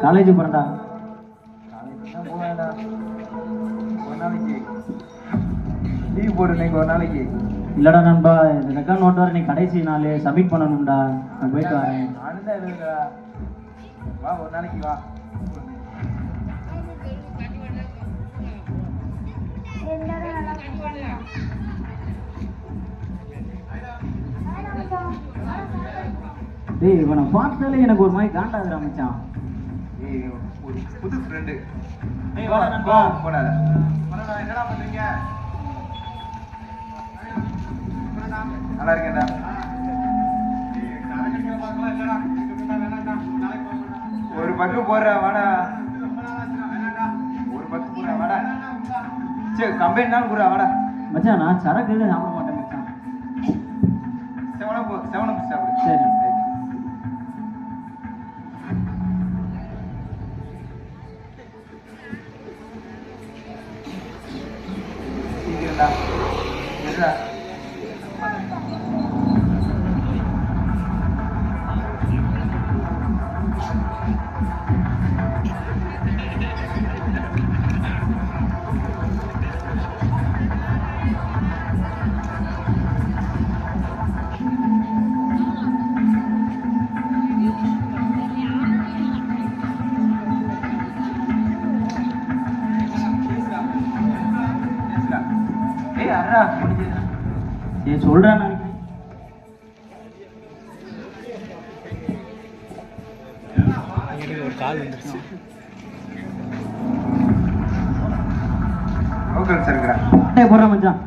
College போறேன்டா. College தான் போவேன்டா. ஒரு நாளைக்கு லீவ் போடு இன்னைக்கு ஒரு நாளைக்கு. இல்லடா நண்பா, இந்த ரெக்கார்ட் நோட் வர நீ கடைசி நாள் சப்மிட் பண்ணணும்டா. நான் போயிட்டு வரேன். நானும் தான் எழுதுடா. வா ஒரு நாளைக்கு வா. டேய், இவனை பார்த்தாலே எனக்கு ஒரு மாதிரி காண்டாதுடா மச்சான். ஏய் ஒரு புது ஃப்ரெண்டு. ஏய் வாடா நண்பா. போடாத. என்னடா பண்றீங்க? நல்லா இருக்கேன்டா. ஒரு பக்கு போடுற வாடா. ஒரு பக்கு போடுற வாடா. சரி கம்பெனி தான் போடுற வாடா. மச்சான் நான் சரக்கு எதுவும் சாப்பிட மாட்டேன் மச்சான். செவனப்பு சாப்பிடு. சரி. சீக்கிரம்டா. எதுடா? ஏய் அண்ணா முடிஞ்சது. சரி சொல்றேன் நான். ஒரு கால் வந்துருச்சு. Okay sir. போடுறேன் மச்சான்.